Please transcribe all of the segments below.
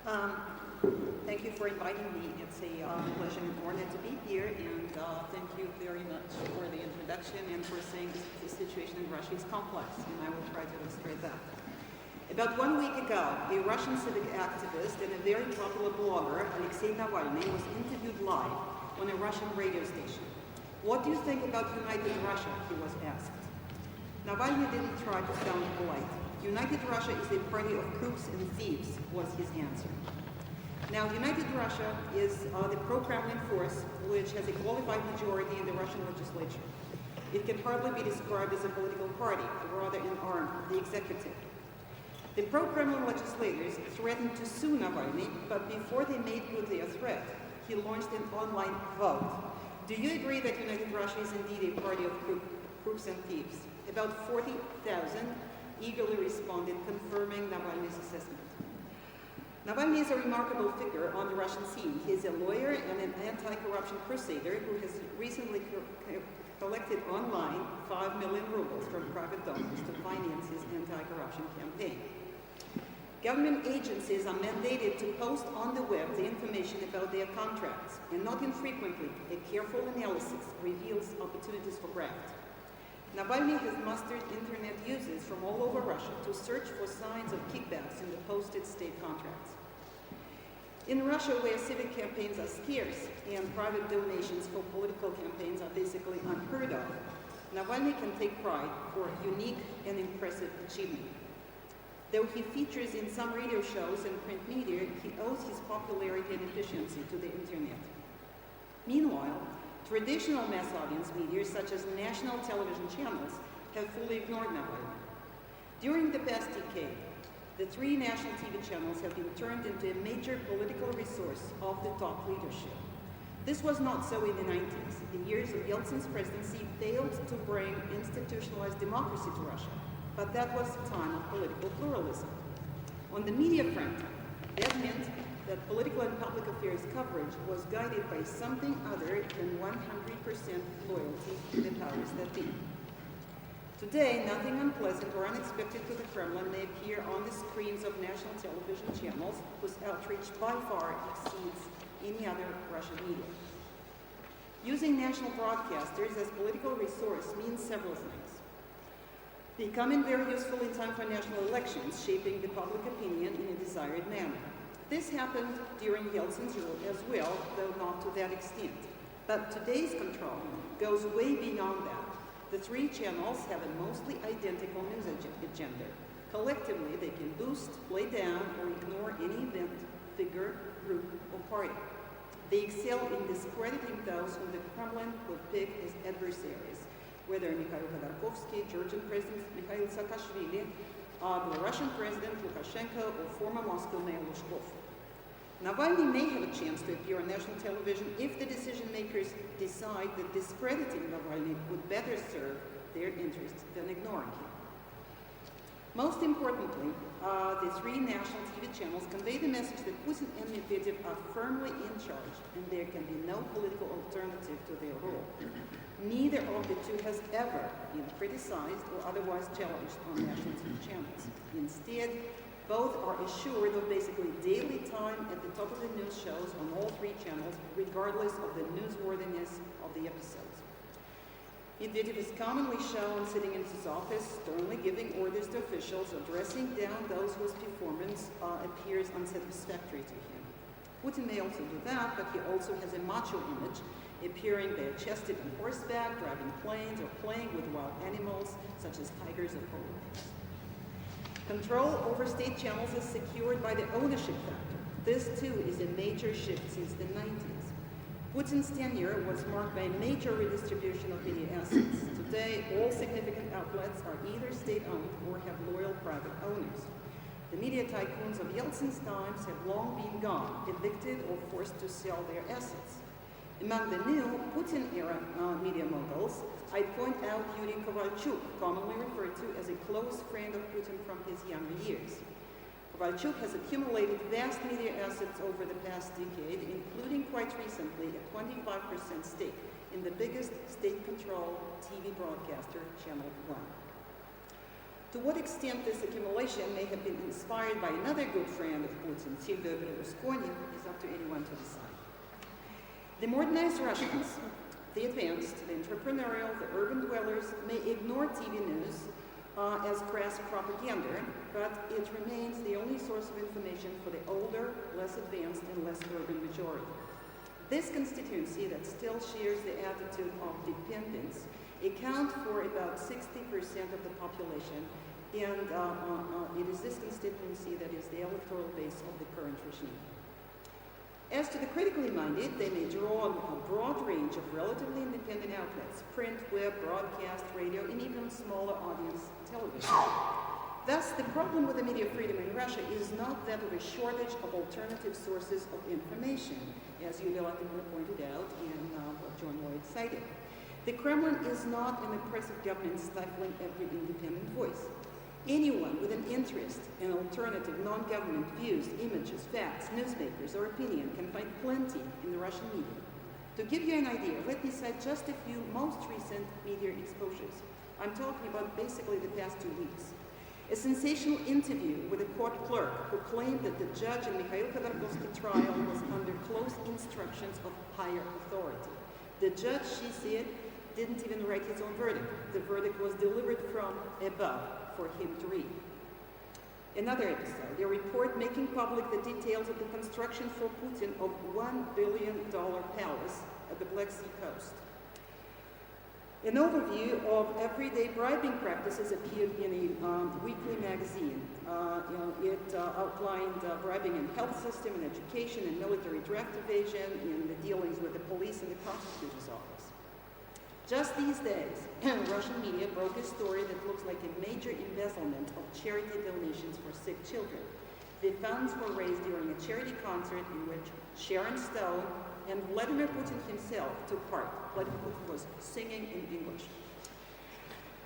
Um, Thank you for inviting me. It's a pleasure and honor to be here, and thank you very much for the introduction and for saying the situation in Russia is complex, and I will try to illustrate that. About 1 week ago, a Russian civic activist and a very popular blogger, Alexei Navalny, was interviewed live on a Russian radio station. What do you think about United Russia? He was asked. Navalny didn't try to sound polite. United Russia is a party of crooks and thieves, was his answer. Now, United Russia is the pro-Kremlin force which has a qualified majority in the Russian legislature. It can hardly be described as a political party, rather an arm, the executive. The pro-Kremlin legislators threatened to sue Navalny, but before they made good their threat, he launched an online vote. Do you agree that United Russia is indeed a party of crooks and thieves? About 40,000 eagerly responded, confirming Navalny's assessment. Navalny is a remarkable figure on the Russian scene. He is a lawyer and an anti-corruption crusader who has recently collected online 5 million rubles from private donors to finance his anti-corruption campaign. Government agencies are mandated to post on the web the information about their contracts, and not infrequently, a careful analysis reveals opportunities for graft. Navalny has mustered internet users from all over Russia to search for signs of kickbacks in the posted state contracts. In Russia, where civic campaigns are scarce and private donations for political campaigns are basically unheard of, Navalny can take pride for a unique and impressive achievement. Though he features in some radio shows and print media, he owes his popularity and efficiency to the internet. Meanwhile, traditional mass audience media, such as national television channels, have fully ignored Navalny. During the past decade, the 3 national TV channels have been turned into a major political resource of the top leadership. This was not so in the 90s. The years of Yeltsin's presidency failed to bring institutionalized democracy to Russia, but that was a time of political pluralism. On the media front, that meant that political and public affairs coverage was guided by something other than 100% loyalty to the powers that be. Today, nothing unpleasant or unexpected to the Kremlin may appear on the screens of national television channels whose outreach by far exceeds any other Russian media. Using national broadcasters as political resource means several things. They come in very useful in time for national elections, shaping the public opinion in a desired manner. This happened during Yeltsin's rule as well, though not to that extent. But today's control goes way beyond that. The 3 channels have a mostly identical news agenda. Collectively, they can boost, play down, or ignore any event, figure, group, or party. They excel in discrediting those whom the Kremlin would pick as adversaries, whether Mikhail Khodorkovsky, Georgian President Mikhail Saakashvili, Belarusian President Lukashenko, or former Moscow Mayor Lushkov. Navalny may have a chance to appear on national television if the decision makers decide that discrediting Navalny would better serve their interests than ignoring him. Most importantly, the 3 national TV channels convey the message that Putin and Medvedev are firmly in charge, and there can be no political alternative to their rule. Neither of the 2 has ever been criticized or otherwise challenged on national TV channels. Instead, both are assured of basically daily time at the top of the news shows on all 3 channels, regardless of the newsworthiness of the episodes. Medvedev is commonly shown sitting in his office, sternly giving orders to officials or dressing down those whose performance appears unsatisfactory to him. Putin may also do that, but he also has a macho image, appearing bare-chested on horseback, driving planes, or playing with wild animals, such as tigers or polar bears. Control over state channels is secured by the ownership factor. This, too, is a major shift since the 90s. Putin's tenure was marked by a major redistribution of media assets. Today, all significant outlets are either state-owned or have loyal private owners. The media tycoons of Yeltsin's times have long been gone, evicted or forced to sell their assets. Among the new Putin-era media moguls, I point out Yuri Kovalchuk, commonly referred to as a close friend of Putin from his younger years. Kovalchuk has accumulated vast media assets over the past decade, including quite recently a 25% stake in the biggest state-controlled TV broadcaster, Channel 1. To what extent this accumulation may have been inspired by another good friend of Putin, Silvio Berlusconi, is up to anyone to decide. The modernized Russians, the advanced, the entrepreneurial, the urban dwellers may ignore TV news as crass propaganda, but it remains the only source of information for the older, less advanced, and less urban majority. This constituency that still shares the attitude of dependence account for about 60% of the population, and it is this constituency that is the electoral base of the current regime. As to the critically minded, they may draw on a broad range of relatively independent outlets: print, web, broadcast, radio, and even smaller audience television. Thus, the problem with the media freedom in Russia is not that of a shortage of alternative sources of information, as you delightfully pointed out and what John Lloyd cited. The Kremlin is not an oppressive government stifling every independent voice. Anyone with an interest in alternative non-government views, images, facts, newspapers, or opinion can find plenty in the Russian media. To give you an idea, let me cite just a few most recent media exposures. I'm talking about basically the past 2 weeks. A sensational interview with a court clerk who claimed that the judge in Mikhail Khodorkovsky trial was under close instructions of higher authority. The judge, she said, didn't even write his own verdict. The verdict was delivered from above for him to read. Another episode, a report making public the details of the construction for Putin of $1 billion palace at the Black Sea coast. An overview of everyday bribing practices appeared in a weekly magazine. It outlined bribing in health system, in education, in military draft evasion, in the dealings with the police and the prosecutor's office. Just these days, Russian media broke a story that looks like a major embezzlement of charity donations for sick children. The funds were raised during a charity concert in which Sharon Stone and Vladimir Putin himself took part. Vladimir Putin was singing in English.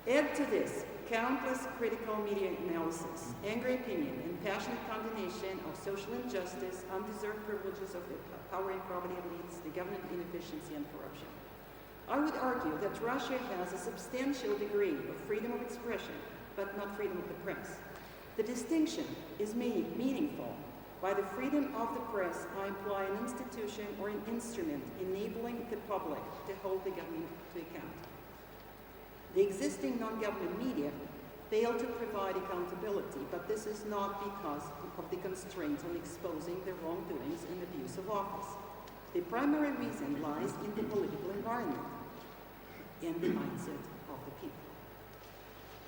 Add to this countless critical media analysis, angry opinion, and passionate condemnation of social injustice, undeserved privileges of the power and property elites, the government inefficiency, and corruption. I would argue that Russia has a substantial degree of freedom of expression, but not freedom of the press. The distinction is meaningful. By the freedom of the press, I imply an institution or an instrument enabling the public to hold the government to account. The existing non-government media fail to provide accountability, but this is not because of the constraints on exposing the wrongdoings and abuse of office. The primary reason lies in the political environment and the mindset of the people.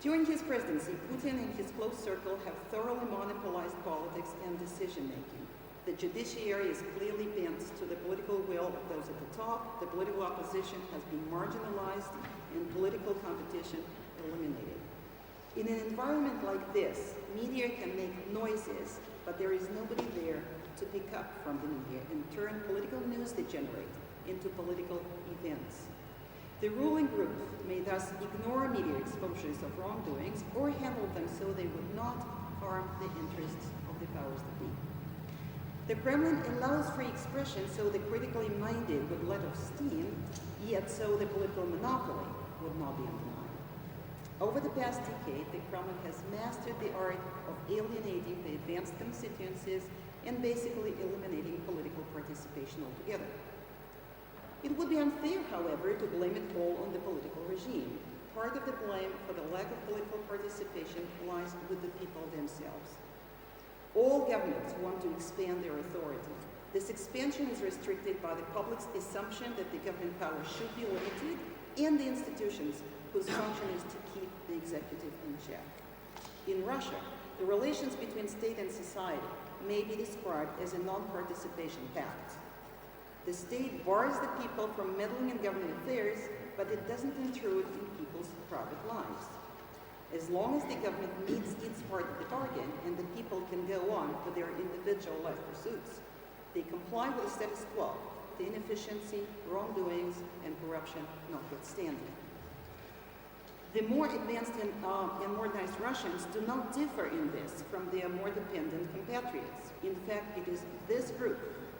During his presidency, Putin and his close circle have thoroughly monopolized politics and decision-making. The judiciary is clearly bent to the political will of those at the top, the political opposition has been marginalized, and political competition eliminated. In an environment like this, media can make noises, but there is nobody there to pick up from the media and turn political news they generate into political events. The ruling group may thus ignore media exposures of wrongdoings or handle them so they would not harm the interests of the powers that be. The Kremlin allows free expression so the critically minded would let off steam, yet so the political monopoly would not be undermined. Over the past decade, the Kremlin has mastered the art of alienating the advanced constituencies and basically eliminating political participation altogether. It would be unfair, however, to blame it all on the political regime. Part of the blame for the lack of political participation lies with the people themselves. All governments want to expand their authority. This expansion is restricted by the public's assumption that the government power should be limited and the institutions whose function is to keep the executive in check. In Russia, the relations between state and society may be described as a non-participation pact. The state bars the people from meddling in government affairs, but it doesn't intrude in people's private lives. As long as the government meets its part of the bargain and the people can go on with their individual life pursuits, they comply with the status quo, the inefficiency, wrongdoings, and corruption notwithstanding. The more advanced and modernized Russians do not differ in this from their more dependent compatriots. In fact, it is this group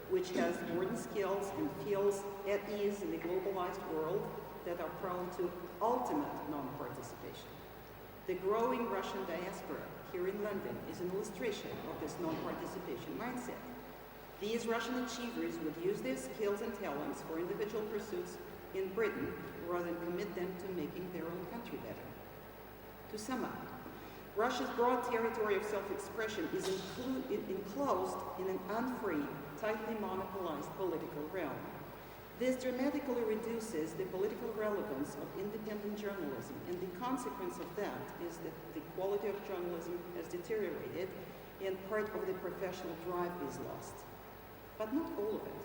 which has modern skills and feels at ease in the globalized world that are prone to ultimate non-participation. The growing Russian diaspora here in London is an illustration of this non-participation mindset. These Russian achievers would use their skills and talents for individual pursuits in Britain rather than commit them to making their own country better. To sum up, Russia's broad territory of self-expression is enclosed in an unfree, tightly monopolized political realm. This dramatically reduces the political relevance of independent journalism, and the consequence of that is that the quality of journalism has deteriorated and part of the professional drive is lost. But not all of it.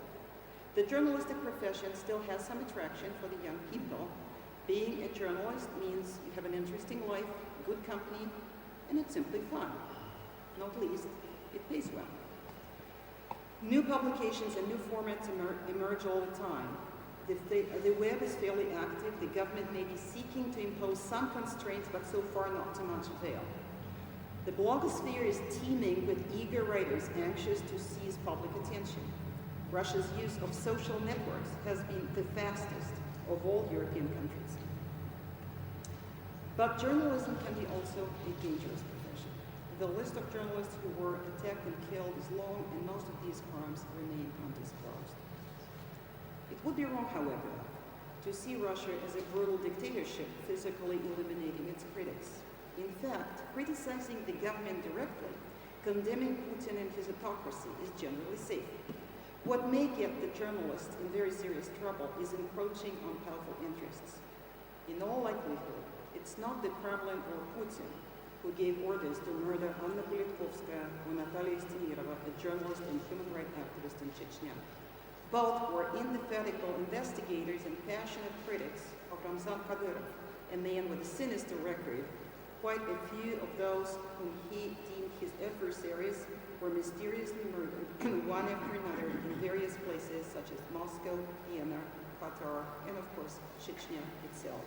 The journalistic profession still has some attraction for the young people. Being a journalist means you have an interesting life, good company, and it's simply fun. Not least, it pays well. New publications and new formats emerge all the time. The web is fairly active. The government may be seeking to impose some constraints, but so far not to much avail. The blogosphere is teeming with eager writers anxious to seize public attention. Russia's use of social networks has been the fastest of all European countries. But journalism can be also a dangerous profession. The list of journalists who were attacked and killed is long, and most of these crimes remain undisclosed. It would be wrong, however, to see Russia as a brutal dictatorship physically eliminating its critics. In fact, criticizing the government directly, condemning Putin and his autocracy is generally safe. What may get the journalists in very serious trouble is encroaching on powerful interests. In all likelihood, it's not the Kremlin or Putin who gave orders to murder Anna Politkovskaya or Natalia Estemirova, a journalist and human rights activist in Chechnya. Both were indefatigable investigators and passionate critics of Ramzan Kadyrov, a man with a sinister record. Quite a few of those whom he deemed his adversaries were mysteriously murdered, one after another, in various places such as Moscow, Vienna, Qatar, and of course, Chechnya itself.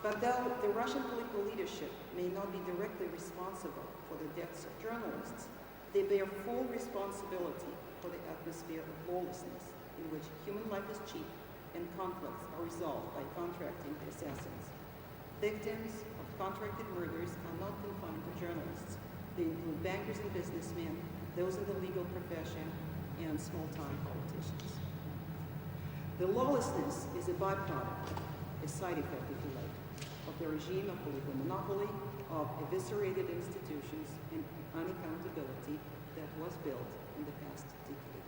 But though the Russian political leadership may not be directly responsible for the deaths of journalists, they bear full responsibility for the atmosphere of lawlessness in which human life is cheap and conflicts are resolved by contracting assassins. Victims of contracted murders are not confined to journalists. They include bankers and businessmen, those in the legal profession, and small-time politicians. The lawlessness is a byproduct, a side effect, if you like, of the regime of political monopoly, of eviscerated institutions, and unaccountability that was built in the past decade.